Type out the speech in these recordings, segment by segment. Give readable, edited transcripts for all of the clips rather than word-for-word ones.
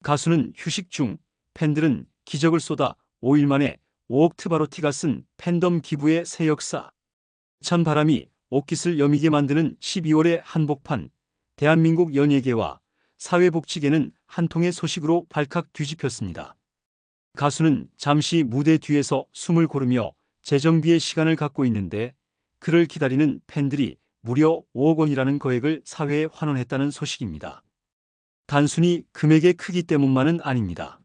가수는 휴식 중, 팬들은 기적을 쏟아 5일 만에 5억 트바로티가 쓴 팬덤 기부의 새 역사. 찬 바람이 옷깃을 여미게 만드는 12월의 한복판. 대한민국 연예계와 사회복지계는 한 통의 소식으로 발칵 뒤집혔습니다. 가수는 잠시 무대 뒤에서 숨을 고르며 재정비의 시간을 갖고 있는데, 그를 기다리는 팬들이 무려 5억 원이라는 거액을 사회에 환원했다는 소식입니다. 단순히 금액의 크기 때문만은 아닙니다.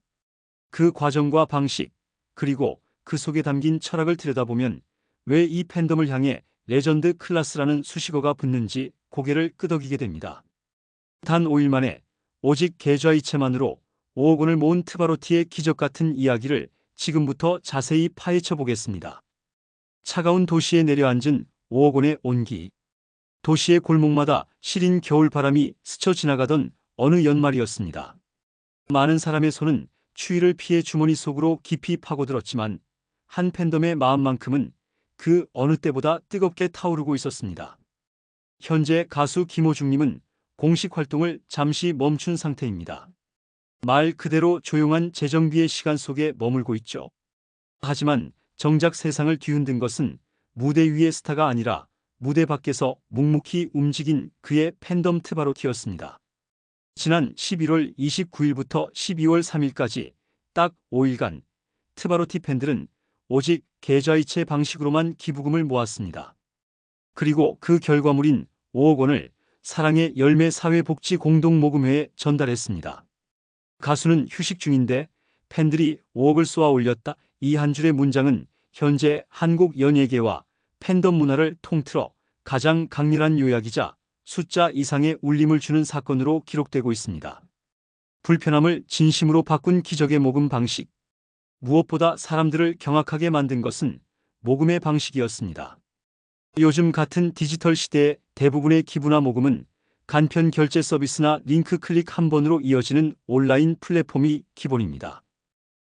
그 과정과 방식, 그리고 그 속에 담긴 철학을 들여다보면 왜 이 팬덤을 향해 레전드 클래스라는 수식어가 붙는지 고개를 끄덕이게 됩니다. 단 5일 만에 오직 계좌이체만으로 5억 원을 모은 트바로티의 기적 같은 이야기를 지금부터 자세히 파헤쳐 보겠습니다. 차가운 도시에 내려앉은 5억 원의 온기. 도시의 골목마다 시린 겨울바람이 스쳐 지나가던 어느 연말이었습니다. 많은 사람의 손은 추위를 피해 주머니 속으로 깊이 파고들었지만 한 팬덤의 마음만큼은 그 어느 때보다 뜨겁게 타오르고 있었습니다. 현재 가수 김호중님은 공식 활동을 잠시 멈춘 상태입니다. 말 그대로 조용한 재정비의 시간 속에 머물고 있죠. 하지만 정작 세상을 뒤흔든 것은 무대 위의 스타가 아니라 무대 밖에서 묵묵히 움직인 그의 팬덤 트바로티였습니다. 지난 11월 29일부터 12월 3일까지 딱 5일간 트바로티 팬들은 오직 계좌이체 방식으로만 기부금을 모았습니다. 그리고 그 결과물인 5억 원을 사랑의 열매 사회복지공동모금회에 전달했습니다. 가수는 휴식 중인데 팬들이 5억을 쏘아 올렸다. 이 한 줄의 문장은 현재 한국 연예계와 팬덤 문화를 통틀어 가장 강렬한 요약이자 숫자 이상의 울림을 주는 사건으로 기록되고 있습니다. 불편함을 진심으로 바꾼 기적의 모금 방식. 무엇보다 사람들을 경악하게 만든 것은 모금의 방식이었습니다. 요즘 같은 디지털 시대의 대부분의 기부나 모금은 간편 결제 서비스나 링크 클릭 한 번으로 이어지는 온라인 플랫폼이 기본입니다.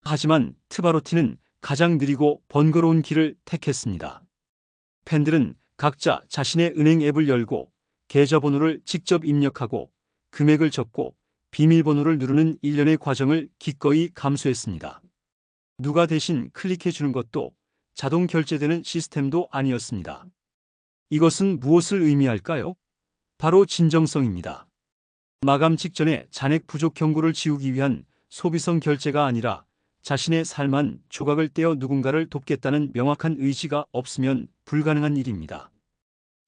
하지만 트바로티는 가장 느리고 번거로운 길을 택했습니다. 팬들은 각자 자신의 은행 앱을 열고 계좌번호를 직접 입력하고 금액을 적고 비밀번호를 누르는 일련의 과정을 기꺼이 감수했습니다. 누가 대신 클릭해주는 것도 자동 결제되는 시스템도 아니었습니다. 이것은 무엇을 의미할까요? 바로 진정성입니다. 마감 직전에 잔액 부족 경고를 지우기 위한 소비성 결제가 아니라 자신의 삶 한 조각을 떼어 누군가를 돕겠다는 명확한 의지가 없으면 불가능한 일입니다.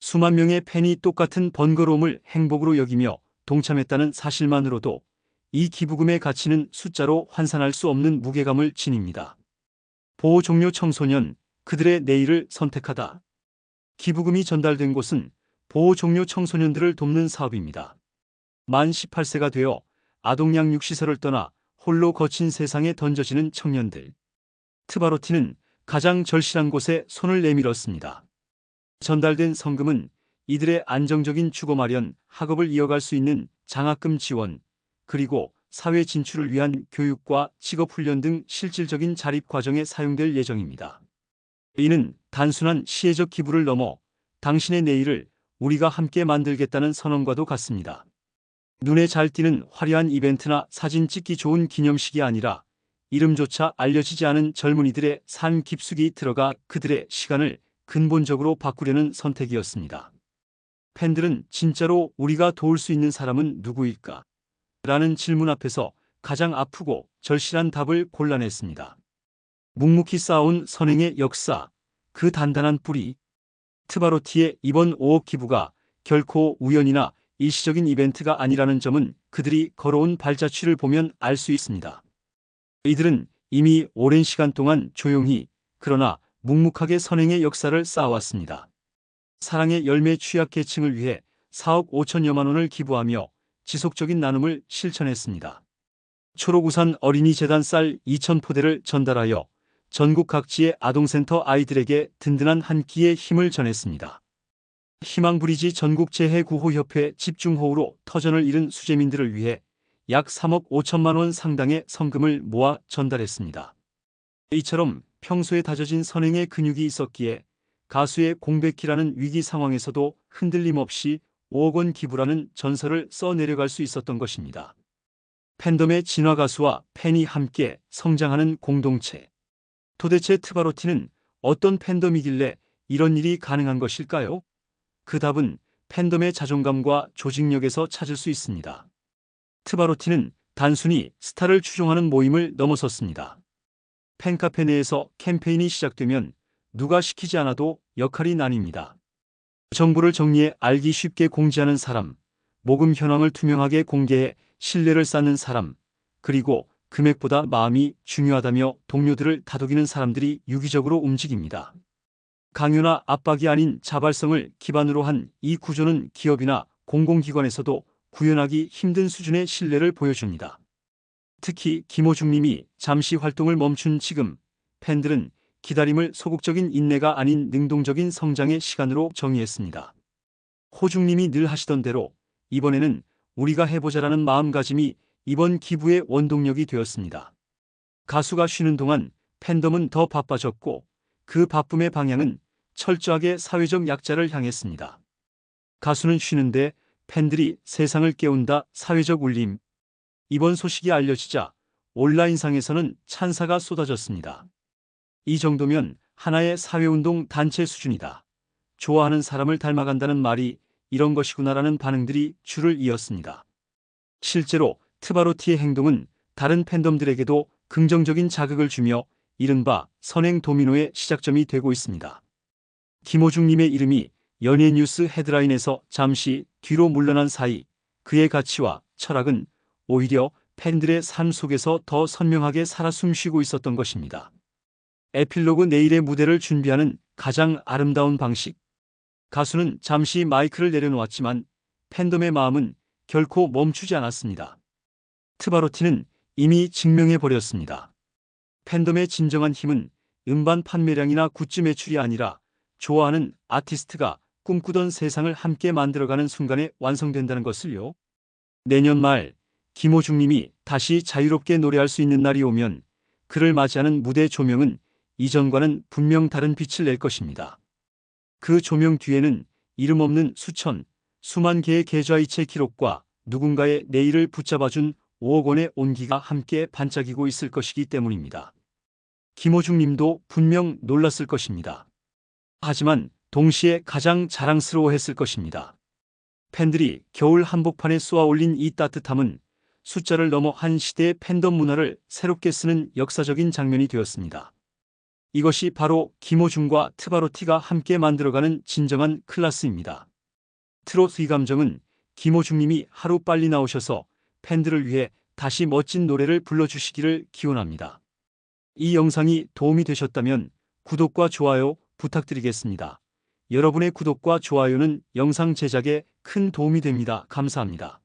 수만 명의 팬이 똑같은 번거로움을 행복으로 여기며 동참했다는 사실만으로도 이 기부금의 가치는 숫자로 환산할 수 없는 무게감을 지닙니다. 보호 종료 청소년, 그들의 내일을 선택하다. 기부금이 전달된 곳은 보호 종료 청소년들을 돕는 사업입니다. 만 18세가 되어 아동양육시설을 떠나 홀로 거친 세상에 던져지는 청년들. 트바로티는 가장 절실한 곳에 손을 내밀었습니다. 전달된 성금은 이들의 안정적인 주거 마련, 학업을 이어갈 수 있는 장학금 지원, 그리고 사회 진출을 위한 교육과 직업훈련 등 실질적인 자립 과정에 사용될 예정입니다. 이는 단순한 시혜적 기부를 넘어 당신의 내일을 우리가 함께 만들겠다는 선언과도 같습니다. 눈에 잘 띄는 화려한 이벤트나 사진 찍기 좋은 기념식이 아니라 이름조차 알려지지 않은 젊은이들의 산 깊숙이 들어가 그들의 시간을 근본적으로 바꾸려는 선택이었습니다. 팬들은 진짜로 우리가 도울 수 있는 사람은 누구일까? 라는 질문 앞에서 가장 아프고 절실한 답을 골라냈습니다. 묵묵히 쌓아온 선행의 역사, 그 단단한 뿌리. 트바로티의 이번 5억 기부가 결코 우연이나 일시적인 이벤트가 아니라는 점은 그들이 걸어온 발자취를 보면 알 수 있습니다. 이들은 이미 오랜 시간 동안 조용히, 그러나 묵묵하게 선행의 역사를 쌓아왔습니다. 사랑의 열매 취약계층을 위해 4억 5천여만 원을 기부하며 지속적인 나눔을 실천했습니다. 초록우산 어린이재단 쌀 2,000포대를 전달하여 전국 각지의 아동센터 아이들에게 든든한 한 끼의 힘을 전했습니다. 희망브리지 전국재해구호협회 집중호우로 터전을 잃은 수재민들을 위해 약 3억 5천만 원 상당의 성금을 모아 전달했습니다. 이처럼 평소에 다져진 선행의 근육이 있었기에 가수의 공백기라는 위기 상황에서도 흔들림 없이 5억 원 기부라는 전설을 써내려갈 수 있었던 것입니다. 팬덤의 진화 가수와 팬이 함께 성장하는 공동체. 도대체 트바로티는 어떤 팬덤이길래 이런 일이 가능한 것일까요? 그 답은 팬덤의 자존감과 조직력에서 찾을 수 있습니다. 트바로티는 단순히 스타를 추종하는 모임을 넘어섰습니다. 팬카페 내에서 캠페인이 시작되면 누가 시키지 않아도 역할이 나뉩니다. 정보를 정리해 알기 쉽게 공지하는 사람, 모금 현황을 투명하게 공개해 신뢰를 쌓는 사람, 그리고 금액보다 마음이 중요하다며 동료들을 다독이는 사람들이 유기적으로 움직입니다. 강요나 압박이 아닌 자발성을 기반으로 한 이 구조는 기업이나 공공기관에서도 구현하기 힘든 수준의 신뢰를 보여줍니다. 특히 김호중님이 잠시 활동을 멈춘 지금 팬들은 기다림을 소극적인 인내가 아닌 능동적인 성장의 시간으로 정의했습니다. 호중님이 늘 하시던 대로 이번에는 우리가 해보자라는 마음가짐이 이번 기부의 원동력이 되었습니다. 가수가 쉬는 동안 팬덤은 더 바빠졌고 그 바쁨의 방향은 철저하게 사회적 약자를 향했습니다. 가수는 쉬는데 팬들이 세상을 깨운다 사회적 울림. 이번 소식이 알려지자 온라인상에서는 찬사가 쏟아졌습니다. 이 정도면 하나의 사회운동 단체 수준이다. 좋아하는 사람을 닮아간다는 말이 이런 것이구나라는 반응들이 줄을 이었습니다. 실제로 트바로티의 행동은 다른 팬덤들에게도 긍정적인 자극을 주며 이른바 선행 도미노의 시작점이 되고 있습니다. 김호중님의 이름이 연예 뉴스 헤드라인에서 잠시 뒤로 물러난 사이 그의 가치와 철학은 오히려 팬들의 삶 속에서 더 선명하게 살아 숨쉬고 있었던 것입니다. 에필로그 내일의 무대를 준비하는 가장 아름다운 방식. 가수는 잠시 마이크를 내려놓았지만 팬덤의 마음은 결코 멈추지 않았습니다. 트바로티는 이미 증명해버렸습니다. 팬덤의 진정한 힘은 음반 판매량이나 굿즈 매출이 아니라 좋아하는 아티스트가 꿈꾸던 세상을 함께 만들어가는 순간에 완성된다는 것을요. 내년 말 김호중님이 다시 자유롭게 노래할 수 있는 날이 오면 그를 맞이하는 무대 조명은 이전과는 분명 다른 빛을 낼 것입니다. 그 조명 뒤에는 이름 없는 수만 개의 계좌이체 기록과 누군가의 내일을 붙잡아준 5억 원의 온기가 함께 반짝이고 있을 것이기 때문입니다. 김호중님도 분명 놀랐을 것입니다. 하지만 동시에 가장 자랑스러워했을 것입니다. 팬들이 겨울 한복판에 쏘아 올린 이 따뜻함은 숫자를 넘어 한 시대의 팬덤 문화를 새롭게 쓰는 역사적인 장면이 되었습니다. 이것이 바로 김호중과 트바로티가 함께 만들어가는 진정한 클래스입니다. 트로트 이 감정은 김호중님이 하루 빨리 나오셔서 팬들을 위해 다시 멋진 노래를 불러주시기를 기원합니다. 이 영상이 도움이 되셨다면 구독과 좋아요 부탁드리겠습니다. 여러분의 구독과 좋아요는 영상 제작에 큰 도움이 됩니다. 감사합니다.